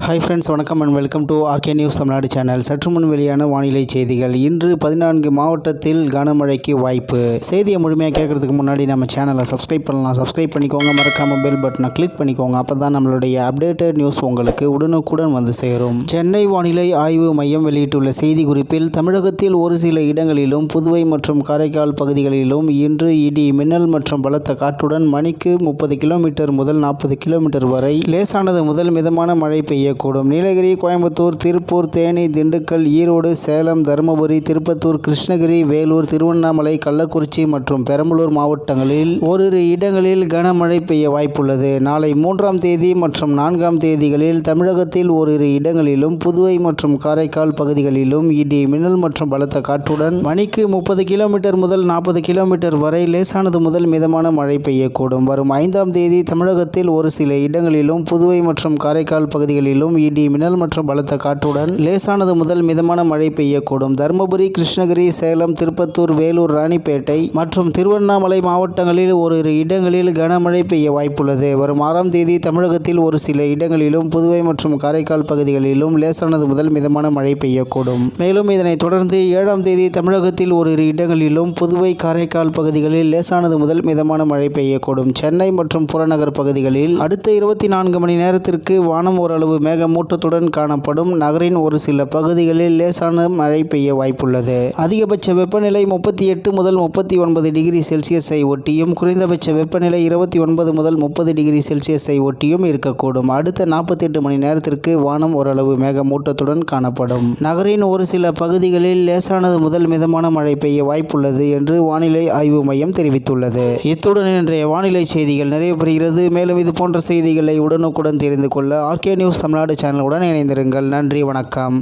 Hi friends, வணக்கம் and welcome to RK news Tamil Nadu channel. சற்று முன் வெளியான வானிலை செய்திகள். இன்று 14 மாவட்டத்தில் கனமழைக்கு வாய்ப்பு. செய்தியை முழுமையாக கேட்கறதுக்கு முன்னாடி நம்ம சேனலை சப்ஸ்கிரைப் பண்ணலாம். சப்ஸ்கிரைப் பண்ணிக்கோங்க, மறக்காமல் பெல் பட்டனை கிளிக் பண்ணிக்கோங்க. அப்போ தான் நம்மளுடைய அப்டேட்டட் நியூஸ் உங்களுக்கு உடனுக்குடன் வந்து சேரும். சென்னை வானிலை ஆய்வு மையம் வெளியிட்டுள்ள செய்தி குறிப்பில், தமிழகத்தில் ஒரு சில இடங்களிலும் புதுவை மற்றும் காரைக்கால் பகுதிகளிலும் இன்று இடி மின்னல் மற்றும் பலத்த காற்றுடன் மணிக்கு 30 கிலோமீட்டர் முதல் 40 கிலோமீட்டர் வரை லேசானது முதல் மிதமான மழை பெய்யக்கூடும். நீலகிரி, கோயம்புத்தூர், திருப்பூர், தேனி, திண்டுக்கல், ஈரோடு, சேலம், தருமபுரி, திருப்பத்தூர், கிருஷ்ணகிரி, வேலூர், திருவண்ணாமலை, கள்ளக்குறிச்சி மற்றும் பெரம்பலூர் மாவட்டங்களில் ஓரிரு இடங்களில் கனமழை பெய்ய வாய்ப்புள்ளது. நாளை 3ஆம் தேதி மற்றும் 4ஆம் தேதிகளில் தமிழகத்தில் ஓரிரு இடங்களிலும் புதுவை மற்றும் காரைக்கால் பகுதிகளிலும் இடி மின்னல் மற்றும் பலத்த காற்றுடன் மணிக்கு 30 கிலோமீட்டர் முதல் 40 கிலோமீட்டர் வரை லேசானது முதல் மிதமான மழை பெய்யக்கூடும். வரும் 5ஆம் தேதி தமிழகத்தில் ஒரு சில இடங்களிலும் புதுவை மற்றும் காரைக்கால் பகுதிகளிலும் இடி மின்னல் மற்றும் பலத்த காற்றுடன் லேசானது முதல் மிதமான மழை பெய்யக்கூடும். தருமபுரி, கிருஷ்ணகிரி, சேலம், திருப்பத்தூர், வேலூர், ராணிப்பேட்டை மற்றும் திருவண்ணாமலை மாவட்டங்களில் ஓரிரு இடங்களில் கனமழை பெய்ய வாய்ப்புள்ளது. வரும் 6ஆம் தேதி தமிழகத்தில் ஒரு சில இடங்களிலும் புதுவை மற்றும் காரைக்கால் பகுதிகளிலும் லேசானது முதல் மிதமான மழை பெய்யக்கூடும். மேலும் இதனைத் தொடர்ந்து 7ஆம் தேதி தமிழகத்தில் ஓரிரு இடங்களிலும் புதுவை, காரைக்கால் பகுதிகளில் லேசானது முதல் மிதமான மழை பெய்யக்கூடும். சென்னை மற்றும் புறநகர் பகுதிகளில் அடுத்த 24 மணி நேரத்திற்கு வானம் ஓரளவு மேகமூட்டத்துடன் காணப்படும். நகரின் ஒரு சில பகுதிகளில் லேசான மழை பெய்ய வாய்ப்புள்ளது. அதிகபட்ச வெப்பநிலை 38 முதல் 39 டிகிரி செல்சியஸை ஒட்டியும், குறைந்தபட்ச வெப்பநிலை 29 முதல் 30 டிகிரி செல்சியஸை ஒட்டியும் இருக்கக்கூடும். அடுத்த 48 மணி நேரத்திற்கு வானம் ஓரளவு மேகமூட்டத்துடன் காணப்படும். நகரின் ஒரு சில பகுதிகளில் லேசானது முதல் மிதமான மழை பெய்ய வாய்ப்புள்ளது என்று வானிலை ஆய்வு மையம் தெரிவித்துள்ளது. இத்துடன் இன்றைய வானிலை செய்திகள் நிறைவு பெறுகிறது. மேலும் இது போன்ற செய்திகளை உடனுக்குடன் தெரிந்து கொள்ள ஆர்கே நியூஸ் தமிழ்நாடு சேனலுடன் இணைந்திருங்கள். நன்றி, வணக்கம்.